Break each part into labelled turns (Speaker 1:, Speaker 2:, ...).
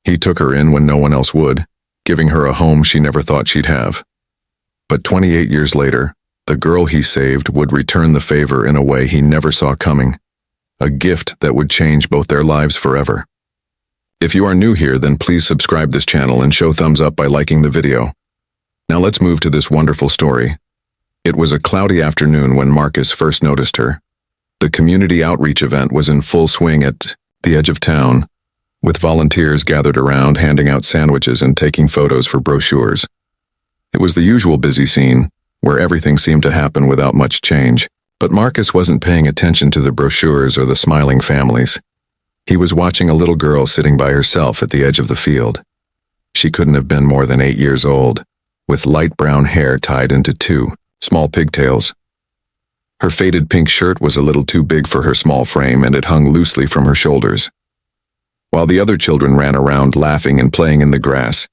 Speaker 1: He took her in when no one else would, giving her a home she never thought she'd have. But 28 years later, the girl he saved would return the favor in a way he never saw coming, a gift that would change both their lives forever. If you are new here, then please subscribe this channel and show thumbs up by liking the video. Now let's move to this wonderful story. It was a cloudy afternoon when Marcus first noticed her. The community outreach event was in full swing at the edge of town, with volunteers gathered around handing out sandwiches and taking photos for brochures. It was the usual busy scene, where everything seemed to happen without much change, but Marcus wasn't paying attention to the brochures or the smiling families. He was watching a little girl sitting by herself at the edge of the field. She couldn't have been more than 8 years old, with light brown hair tied into 2 small pigtails. Her faded pink shirt was a little too big for her small frame, and it hung loosely from her shoulders. While the other children ran around laughing and playing in the grass,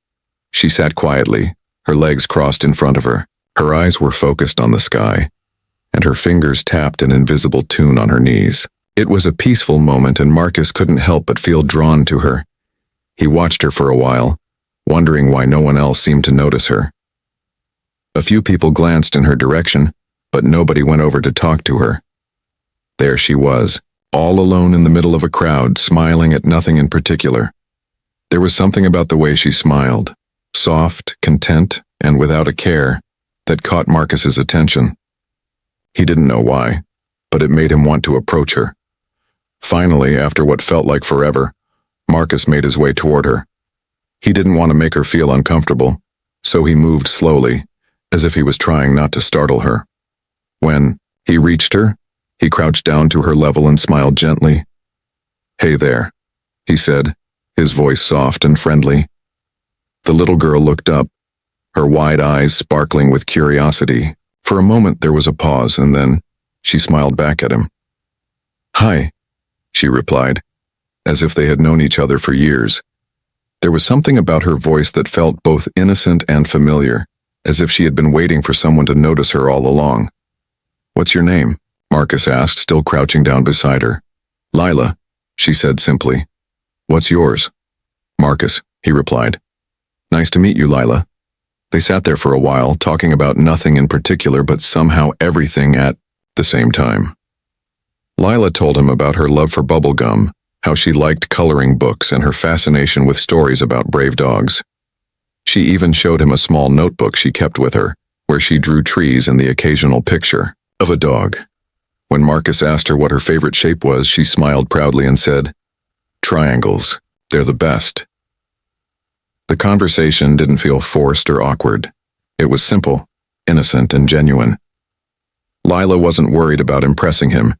Speaker 1: she sat quietly, her legs crossed in front of her. Her eyes were focused on the sky, and her fingers tapped an invisible tune on her knees. It was a peaceful moment, and Marcus couldn't help but feel drawn to her. He watched her for a while, wondering why no one else seemed to notice her. A few people glanced in her direction, but nobody went over to talk to her. There she was, all alone in the middle of a crowd, smiling at nothing in particular. There was something about the way she smiled, soft, content, and without a care, that caught Marcus's attention. He didn't know why, but it made him want to approach her. Finally, after what felt like forever, Marcus made his way toward her. He didn't want to make her feel uncomfortable, so he moved slowly, as if he was trying not to startle her. When he reached her, he crouched down to her level and smiled gently. "Hey there," he said, his voice soft and friendly. The little girl looked up, her wide eyes sparkling with curiosity. For a moment there was a pause, and then she smiled back at him. "Hi," she replied, as if they had known each other for years. There was something about her voice that felt both innocent and familiar, as if she had been waiting for someone to notice her all along. "What's your name?" Marcus asked, still crouching down beside her. "Lila," she said simply. "What's yours?" "Marcus," he replied. "Nice to meet you, Lila." They sat there for a while, talking about nothing in particular, but somehow everything at the same time. Lila told him about her love for bubble gum, how she liked coloring books, and her fascination with stories about brave dogs. She even showed him a small notebook she kept with her, where she drew trees and the occasional picture of a dog. When Marcus asked her what her favorite shape was, she smiled proudly and said, "Triangles. They're the best." The conversation didn't feel forced or awkward. It was simple, innocent, and genuine. Lila wasn't worried about impressing him,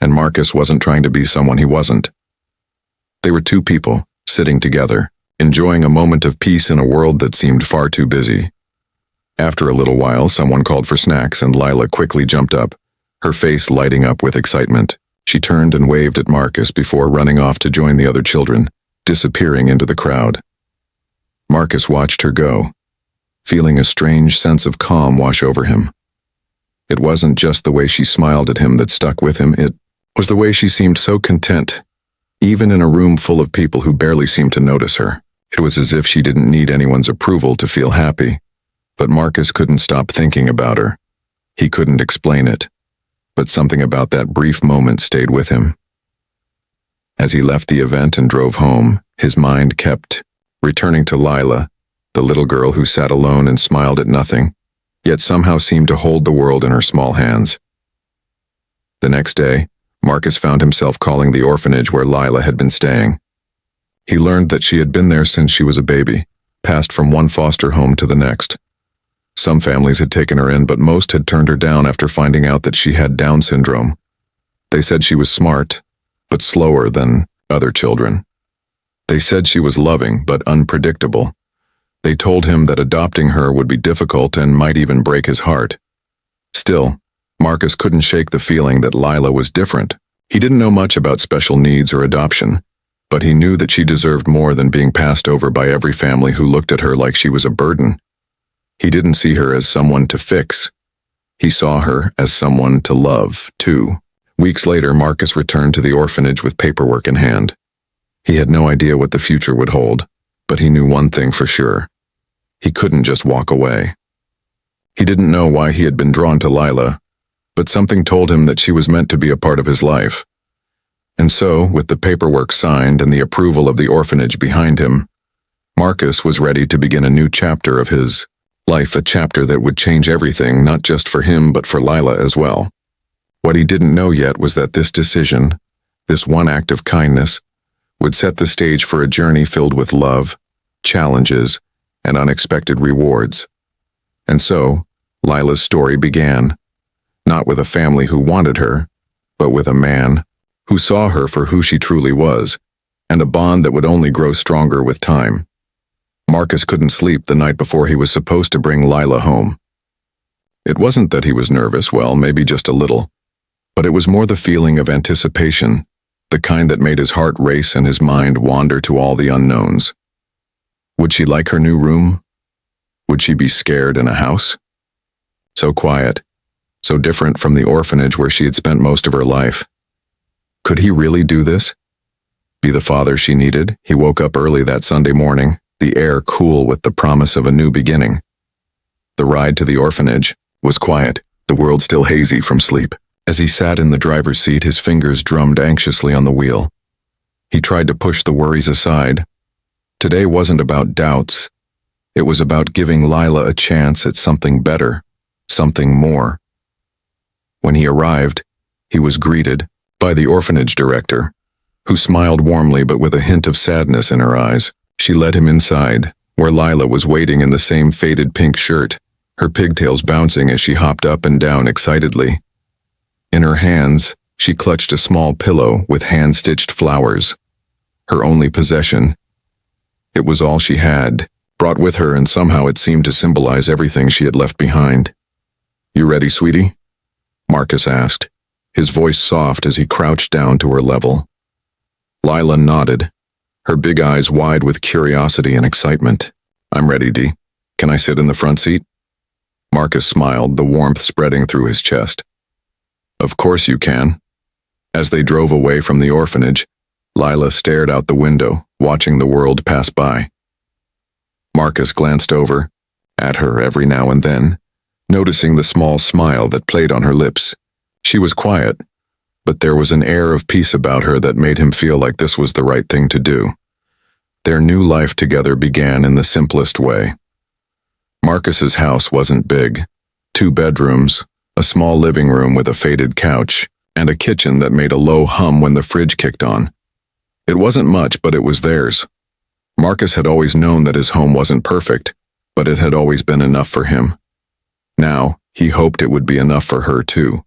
Speaker 1: and Marcus wasn't trying to be someone he wasn't. They were 2 people, sitting together, enjoying a moment of peace in a world that seemed far too busy. After a little while, someone called for snacks, and Lila quickly jumped up, her face lighting up with excitement. She turned and waved at Marcus before running off to join the other children, disappearing into the crowd. Marcus watched her go, feeling a strange sense of calm wash over him. It wasn't just the way she smiled at him that stuck with him, it was the way she seemed so content, even in a room full of people who barely seemed to notice her. It was as if she didn't need anyone's approval to feel happy, but Marcus couldn't stop thinking about her. He couldn't explain it, but something about that brief moment stayed with him. As he left the event and drove home, his mind kept returning to Lila, the little girl who sat alone and smiled at nothing, yet somehow seemed to hold the world in her small hands. The next day, Marcus found himself calling the orphanage where Lila had been staying. He learned that she had been there since she was a baby, passed from one foster home to the next. Some families had taken her in, but most had turned her down after finding out that she had Down syndrome. They said she was smart, but slower than other children. They said she was loving, but unpredictable. They told him that adopting her would be difficult and might even break his heart. Still, Marcus couldn't shake the feeling that Lila was different. He didn't know much about special needs or adoption, but he knew that she deserved more than being passed over by every family who looked at her like she was a burden. He didn't see her as someone to fix. He saw her as someone to love, too. Weeks later, Marcus returned to the orphanage with paperwork in hand. He had no idea what the future would hold, but he knew one thing for sure. He couldn't just walk away. He didn't know why he had been drawn to Lila, but something told him that she was meant to be a part of his life. And so, with the paperwork signed and the approval of the orphanage behind him, Marcus was ready to begin a new chapter of his life, a chapter that would change everything, not just for him but for Lila as well. What he didn't know yet was that this decision, this one act of kindness, would set the stage for a journey filled with love, challenges, and unexpected rewards. And so, Lila's story began, not with a family who wanted her, but with a man who saw her for who she truly was, and a bond that would only grow stronger with time. Marcus couldn't sleep the night before he was supposed to bring Lila home. It wasn't that he was nervous, well, maybe just a little, but it was more the feeling of anticipation, the kind that made his heart race and his mind wander to all the unknowns. Would she like her new room? Would she be scared in a house? So quiet, so different from the orphanage where she had spent most of her life. Could he really do this? Be the father she needed? He woke up early that Sunday morning, the air cool with the promise of a new beginning. The ride to the orphanage was quiet, the world still hazy from sleep. As he sat in the driver's seat, his fingers drummed anxiously on the wheel. He tried to push the worries aside. Today wasn't about doubts. It was about giving Lila a chance at something better, something more. When he arrived, he was greeted by the orphanage director, who smiled warmly but with a hint of sadness in her eyes. She led him inside, where Lila was waiting in the same faded pink shirt, her pigtails bouncing as she hopped up and down excitedly. In her hands, she clutched a small pillow with hand-stitched flowers, her only possession. It was all she had, brought with her, and somehow it seemed to symbolize everything she had left behind. "You ready, sweetie?" Marcus asked, his voice soft as he crouched down to her level. Lila nodded, her big eyes wide with curiosity and excitement. "I'm ready, Dee. Can I sit in the front seat?" Marcus smiled, the warmth spreading through his chest. "Of course you can." As they drove away from the orphanage, Lila stared out the window, watching the world pass by. Marcus glanced over at her every now and then, noticing the small smile that played on her lips. She was quiet, but there was an air of peace about her that made him feel like this was the right thing to do. Their new life together began in the simplest way. Marcus's house wasn't big. 2 bedrooms, a small living room with a faded couch, and a kitchen that made a low hum when the fridge kicked on. It wasn't much, but it was theirs. Marcus had always known that his home wasn't perfect, but it had always been enough for him. Now, he hoped it would be enough for her too.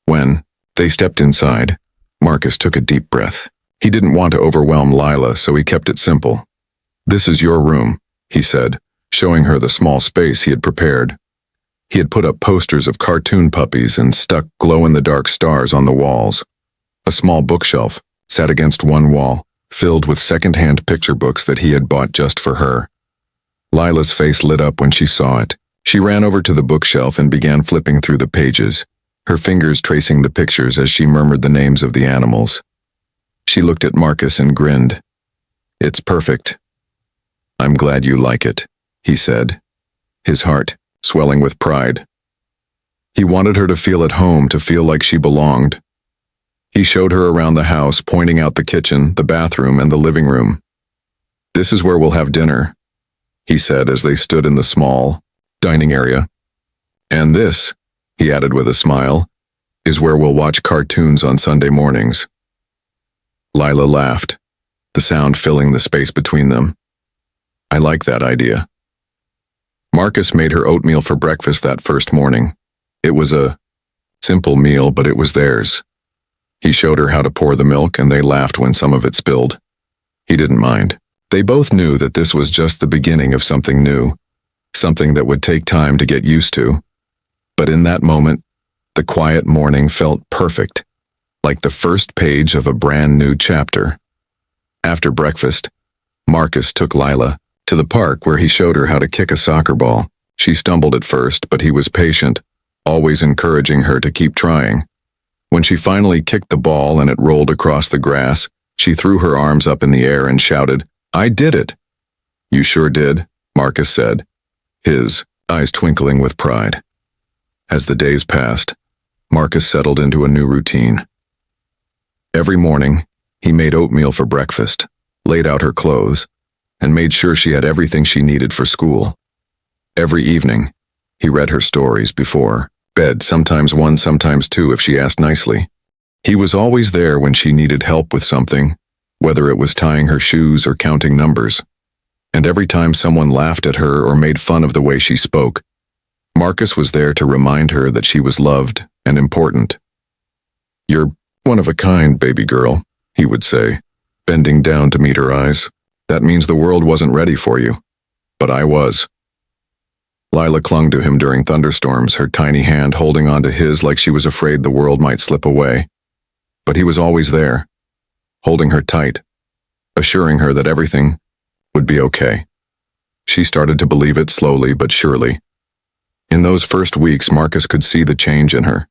Speaker 1: When they stepped inside, Marcus took a deep breath. He didn't want to overwhelm Lila, so he kept it simple. "This is your room," he said, showing her the small space he had prepared. He had put up posters of cartoon puppies and stuck glow-in-the-dark stars on the walls. A small bookshelf sat against one wall, filled with second-hand picture books that he had bought just for her. Lila's face lit up when she saw it. She ran over to the bookshelf and began flipping through the pages, her fingers tracing the pictures as she murmured the names of the animals. She looked at Marcus and grinned. "It's perfect." "I'm glad you like it," he said, his heart swelling with pride. He wanted her to feel at home, to feel like she belonged. He showed her around the house, pointing out the kitchen, the bathroom, and the living room. "This is where we'll have dinner," he said as they stood in the small dining area. "And this," he added with a smile, "is where we'll watch cartoons on Sunday mornings." Lila laughed, the sound filling the space between them. "I like that idea." Marcus made her oatmeal for breakfast that first morning. It was a simple meal, but it was theirs. He showed her how to pour the milk, and they laughed when some of it spilled. He didn't mind. They both knew that this was just the beginning of something new, something that would take time to get used to. But in that moment, the quiet morning felt perfect, like the first page of a brand new chapter. After breakfast, Marcus took Lila to the park where he showed her how to kick a soccer ball. She stumbled at first, but he was patient, always encouraging her to keep trying. When she finally kicked the ball and it rolled across the grass, she threw her arms up in the air and shouted, "I did it!" You sure did, Marcus said, his eyes twinkling with pride. As the days passed, Marcus settled into a new routine. Every morning, he made oatmeal for breakfast, laid out her clothes, and made sure she had everything she needed for school. Every evening, he read her stories before bed, sometimes one, sometimes two if she asked nicely. He was always there when she needed help with something, whether it was tying her shoes or counting numbers. And every time someone laughed at her or made fun of the way she spoke, Marcus was there to remind her that she was loved and important. "You're one of a kind, baby girl," he would say, bending down to meet her eyes. "That means the world wasn't ready for you. But I was." Lila clung to him during thunderstorms, her tiny hand holding onto his like she was afraid the world might slip away. But he was always there, holding her tight, assuring her that everything would be okay. She started to believe it slowly but surely. In those first weeks, Marcus could see the change in her.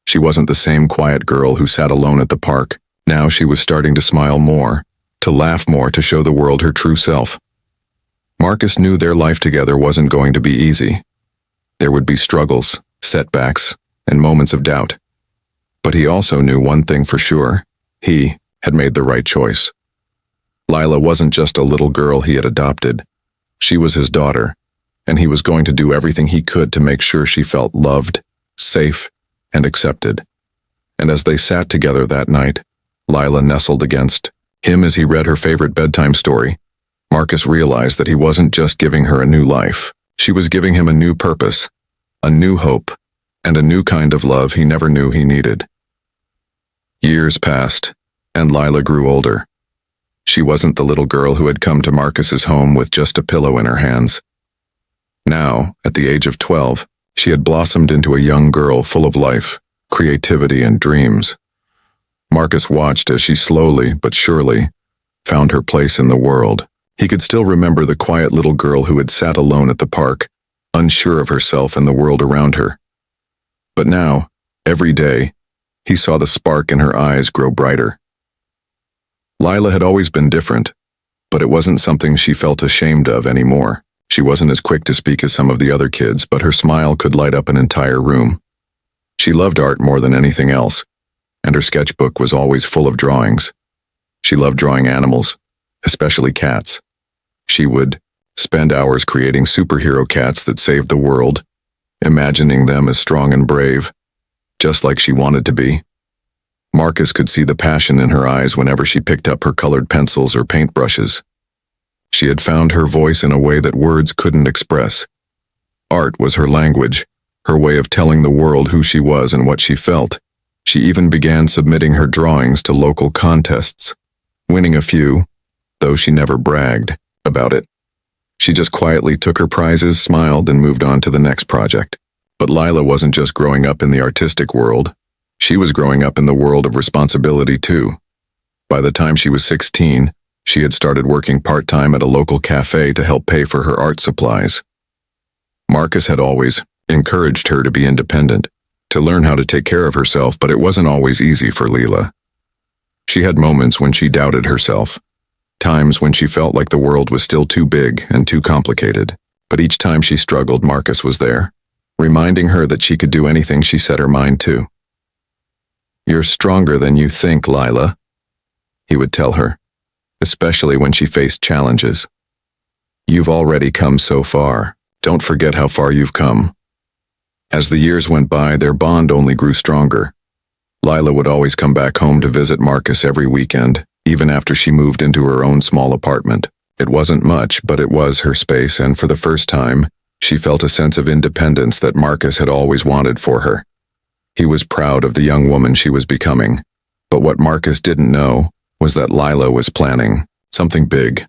Speaker 1: She wasn't the same quiet girl who sat alone at the park. Now she was starting to smile more, to laugh more, to show the world her true self. Marcus knew their life together wasn't going to be easy. There would be struggles, setbacks, and moments of doubt. But he also knew one thing for sure. He had made the right choice. Lila wasn't just a little girl he had adopted. She was his daughter, and he was going to do everything he could to make sure she felt loved, safe, and accepted. And as they sat together that night, Lila nestled against him as he read her favorite bedtime story, Marcus realized that he wasn't just giving her a new life. She was giving him a new purpose, a new hope, and a new kind of love he never knew he needed. Years passed, and Lila grew older. She wasn't the little girl who had come to Marcus's home with just a pillow in her hands. Now, at the age of 12, she had blossomed into a young girl full of life, creativity, and dreams. Marcus watched as she slowly but surely found her place in the world. He could still remember the quiet little girl who had sat alone at the park, unsure of herself and the world around her. But now, every day, he saw the spark in her eyes grow brighter. Lila had always been different, but it wasn't something she felt ashamed of anymore. She wasn't as quick to speak as some of the other kids, but her smile could light up an entire room. She loved art more than anything else, and her sketchbook was always full of drawings. She loved drawing animals, especially cats. She would spend hours creating superhero cats that saved the world, imagining them as strong and brave, just like she wanted to be. Marcus could see the passion in her eyes whenever she picked up her colored pencils or paintbrushes. She had found her voice in a way that words couldn't express. Art was her language, her way of telling the world who she was and what she felt. She even began submitting her drawings to local contests, winning a few, though she never bragged about it. She just quietly took her prizes, smiled, and moved on to the next project. But Lila wasn't just growing up in the artistic world. She was growing up in the world of responsibility too. By the time she was 16, she had started working part-time at a local cafe to help pay for her art supplies. Marcus had always encouraged her to be independent, to learn how to take care of herself, but it wasn't always easy for Lila. She had moments when she doubted herself, times when she felt like the world was still too big and too complicated. But each time she struggled, Marcus was there, reminding her that she could do anything she set her mind to. "You're stronger than you think, Lila," he would tell her, especially when she faced challenges. "You've already come so far. Don't forget how far you've come." As the years went by, their bond only grew stronger. Lila would always come back home to visit Marcus every weekend, even after she moved into her own small apartment. It wasn't much, but it was her space, and for the first time, she felt a sense of independence that Marcus had always wanted for her. He was proud of the young woman she was becoming, but what Marcus didn't know was that Lila was planning something big,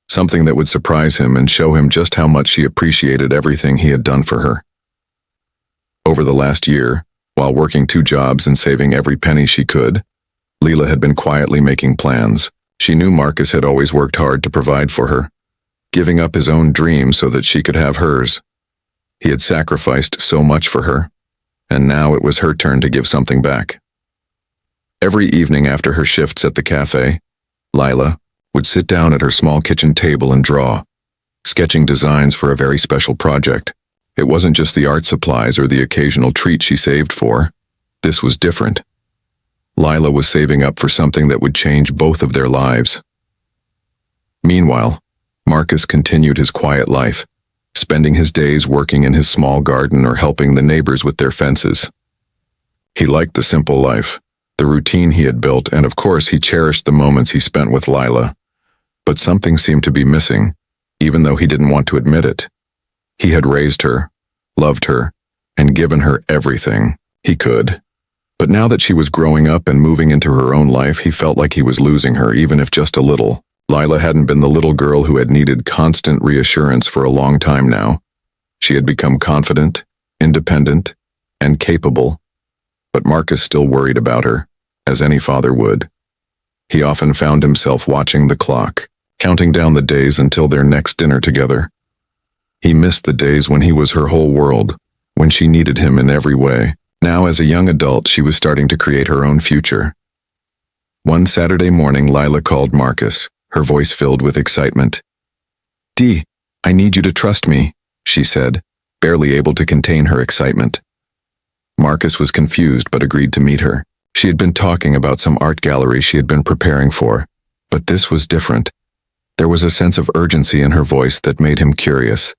Speaker 1: something that would surprise him and show him just how much she appreciated everything he had done for her. Over the last year, while working 2 jobs and saving every penny she could, Lila had been quietly making plans. She knew Marcus had always worked hard to provide for her, giving up his own dreams so that she could have hers. He had sacrificed so much for her, and now it was her turn to give something back. Every evening after her shifts at the cafe, Lila would sit down at her small kitchen table and draw. sketching designs for a very special project. It wasn't just the art supplies or the occasional treat she saved for. This was different. Lila was saving up for something that would change both of their lives. Meanwhile, Marcus continued his quiet life, spending his days working in his small garden or helping the neighbors with their fences. He liked the simple life, the routine he had built, and of course he cherished the moments he spent with Lila. But something seemed to be missing, even though he didn't want to admit it. He had raised her, loved her, and given her everything he could. But now that she was growing up and moving into her own life, he felt like he was losing her, even if just a little. Lila hadn't been the little girl who had needed constant reassurance for a long time now. She had become confident, independent, and capable. But Marcus still worried about her, as any father would. He often found himself watching the clock, counting down the days until their next dinner together. He missed the days when he was her whole world, when she needed him in every way. Now, as a young adult, she was starting to create her own future. One Saturday morning, Lila called Marcus, her voice filled with excitement. "Dee, I need you to trust me," she said, barely able to contain her excitement. Marcus was confused but agreed to meet her. She had been talking about some art gallery she had been preparing for, but this was different. There was a sense of urgency in her voice that made him curious.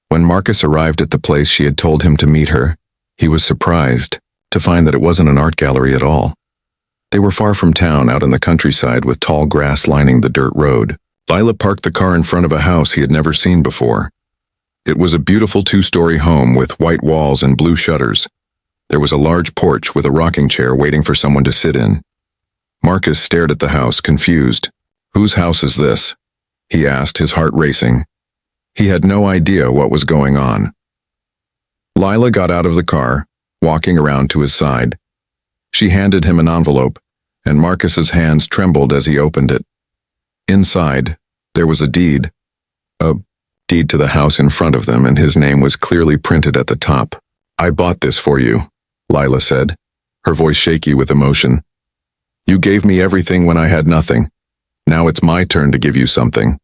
Speaker 1: When Marcus arrived at the place she had told him to meet her, he was surprised to find that it wasn't an art gallery at all. They were far from town, out in the countryside with tall grass lining the dirt road. Lila parked the car in front of a house he had never seen before. It was a beautiful two-story home with white walls and blue shutters. There was a large porch with a rocking chair waiting for someone to sit in. Marcus stared at the house, confused. "Whose house is this?" he asked, his heart racing. He had no idea what was going on. Lila got out of the car, walking around to his side. She handed him an envelope, and Marcus's hands trembled as he opened it. Inside, there was a deed to the house in front of them, and his name was clearly printed at the top. "I bought this for you," Lila said, her voice shaky with emotion. "You gave me everything when I had nothing. Now it's my turn to give you something."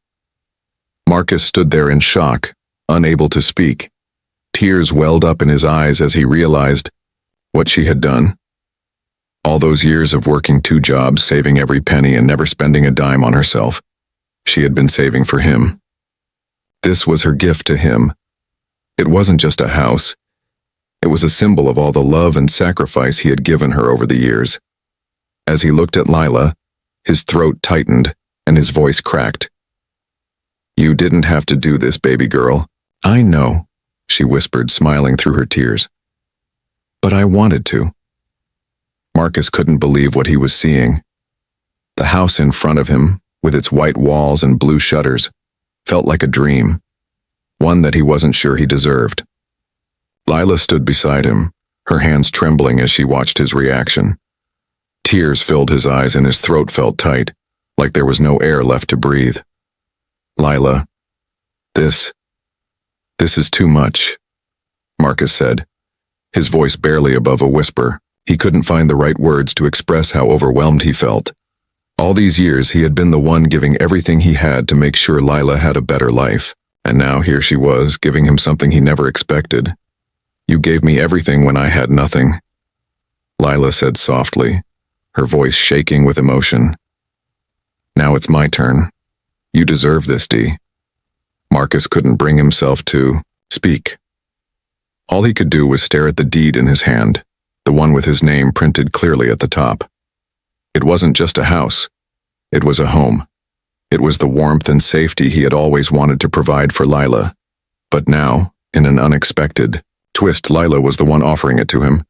Speaker 1: Marcus stood there in shock, unable to speak. Tears welled up in his eyes as he realized what she had done. All those years of working 2 jobs, saving every penny and never spending a dime on herself, she had been saving for him. This was her gift to him. It wasn't just a house. It was a symbol of all the love and sacrifice he had given her over the years. As he looked at Lila, his throat tightened and his voice cracked. "You didn't have to do this, baby girl. I know," she whispered, smiling through her tears. "But I wanted to." Marcus couldn't believe what he was seeing. The house in front of him, with its white walls and blue shutters, felt like a dream, one that he wasn't sure he deserved. Lila stood beside him, her hands trembling as she watched his reaction. Tears filled his eyes and his throat felt tight, like there was no air left to breathe. "Lila, this is too much," Marcus said, his voice barely above a whisper. He couldn't find the right words to express how overwhelmed he felt. All these years he had been the one giving everything he had to make sure Lila had a better life, and now here she was, giving him something he never expected. "You gave me everything when I had nothing," Lila said softly, her voice shaking with emotion. "Now it's my turn. You deserve this, Dee." Marcus couldn't bring himself to speak. All he could do was stare at the deed in his hand, the one with his name printed clearly at the top. It wasn't just a house. It was a home. It was the warmth and safety he had always wanted to provide for Lila. But now, in an unexpected twist, Lila was the one offering it to him.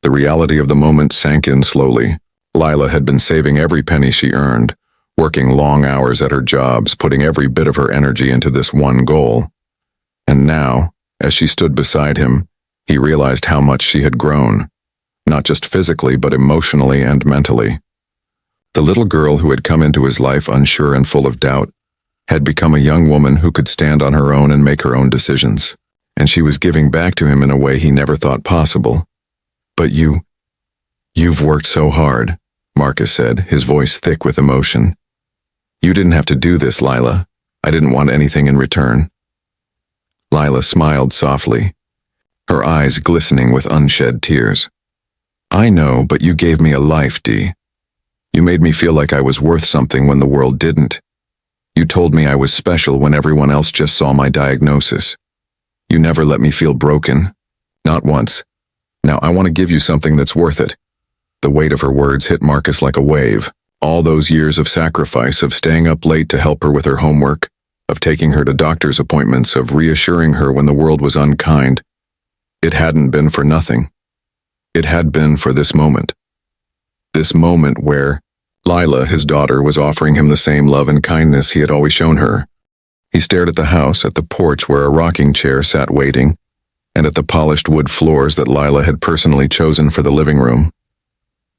Speaker 1: The reality of the moment sank in slowly. Lila had been saving every penny she earned, working long hours at her jobs, putting every bit of her energy into this one goal. And now, as she stood beside him, he realized how much she had grown, not just physically but emotionally and mentally. The little girl who had come into his life unsure and full of doubt had become a young woman who could stand on her own and make her own decisions, and she was giving back to him in a way he never thought possible. "But you've worked so hard," Marcus said, his voice thick with emotion. "You didn't have to do this, Lila. I didn't want anything in return. Lila smiled softly, her eyes glistening with unshed tears. I know, but you gave me a life, Dee. You made me feel like I was worth something when the world didn't. You told me I was special when everyone else just saw my diagnosis. You never let me feel broken. Not once. Now I want to give you something that's worth it. The weight of her words hit Marcus like a wave. All those years of sacrifice, of staying up late to help her with her homework, of taking her to doctor's appointments, of reassuring her when the world was unkind. It hadn't been for nothing. It had been for this moment. This moment where Lila, his daughter, was offering him the same love and kindness he had always shown her. He stared at the house, at the porch where a rocking chair sat waiting, and at the polished wood floors that Lila had personally chosen for the living room.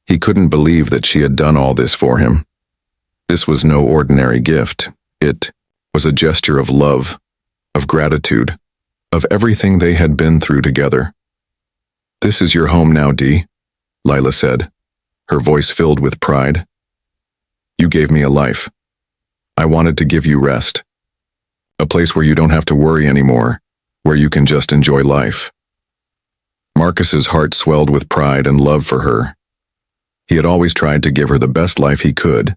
Speaker 1: He couldn't believe that she had done all this for him. This was no ordinary gift. It was a gesture of love, of gratitude, of everything they had been through together. This is your home now, Dee, Lila said, her voice filled with pride. You gave me a life. I wanted to give you rest. A place where you don't have to worry anymore, where you can just enjoy life. Marcus's heart swelled with pride and love for her. He had always tried to give her the best life he could,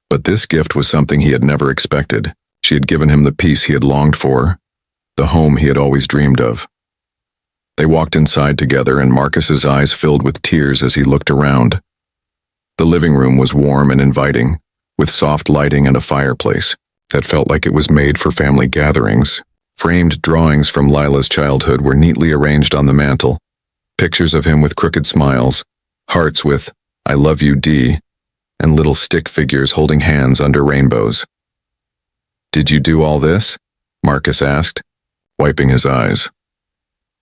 Speaker 1: but this gift was something he had never expected. She had given him the peace he had longed for, the home he had always dreamed of. They walked inside together, and Marcus's eyes filled with tears as he looked around. The living room was warm and inviting, with soft lighting and a fireplace that felt like it was made for family gatherings. Framed drawings from Lila's childhood were neatly arranged on the mantel, pictures of him with crooked smiles, hearts with "I love you, Dee," and little stick figures holding hands under rainbows. Did you do all this? Marcus asked, wiping his eyes.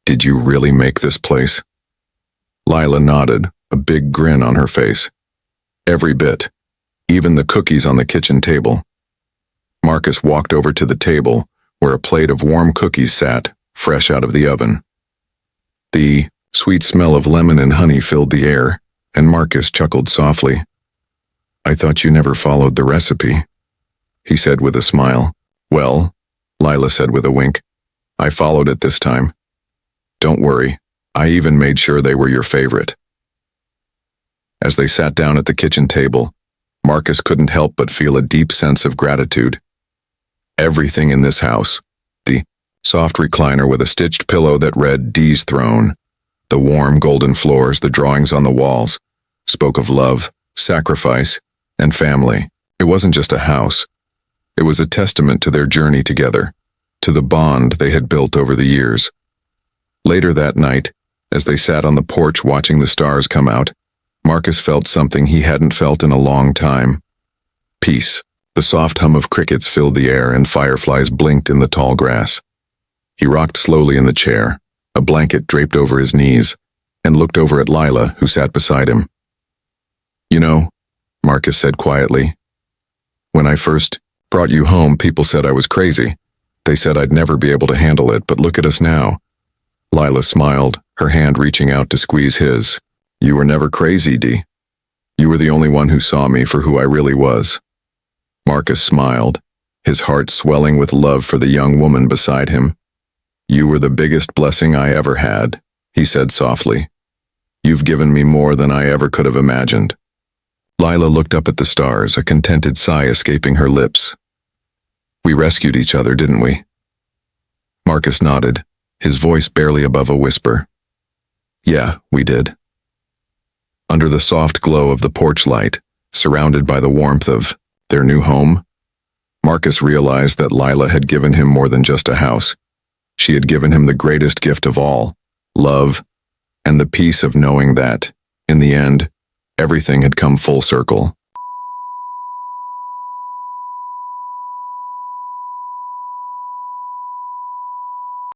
Speaker 1: Did you really make this place? Lila nodded, a big grin on her face. Every bit, even the cookies on the kitchen table. Marcus walked over to the table, where a plate of warm cookies sat, fresh out of the oven. The sweet smell of lemon and honey filled the air, and Marcus chuckled softly. I thought you never followed the recipe, he said with a smile. Well, Lila said with a wink, I followed it this time. Don't worry, I even made sure they were your favorite. As they sat down at the kitchen table, Marcus couldn't help but feel a deep sense of gratitude. Everything in this house, the soft recliner with a stitched pillow that read Dee's Throne, the warm golden floors, the drawings on the walls, spoke of love, sacrifice, and family. It wasn't just a house. It was a testament to their journey together, to the bond they had built over the years. Later that night, as they sat on the porch watching the stars come out, Marcus felt something he hadn't felt in a long time. Peace. The soft hum of crickets filled the air and fireflies blinked in the tall grass. He rocked slowly in the chair, a blanket draped over his knees, and looked over at Lila, who sat beside him. You know, Marcus said quietly, when I first brought you home, people said I was crazy. They said I'd never be able to handle it, but look at us now. Lila smiled, her hand reaching out to squeeze his. You were never crazy, Dee. You were the only one who saw me for who I really was. Marcus smiled, his heart swelling with love for the young woman beside him. You were the biggest blessing I ever had, he said softly. You've given me more than I ever could have imagined. Lila looked up at the stars, a contented sigh escaping her lips. We rescued each other, didn't we? Marcus nodded, his voice barely above a whisper. Yeah, we did. Under the soft glow of the porch light, surrounded by the warmth of their new home, Marcus realized that Lila had given him more than just a house. She had given him the greatest gift of all, love, and the peace of knowing that, in the end, everything had come full circle.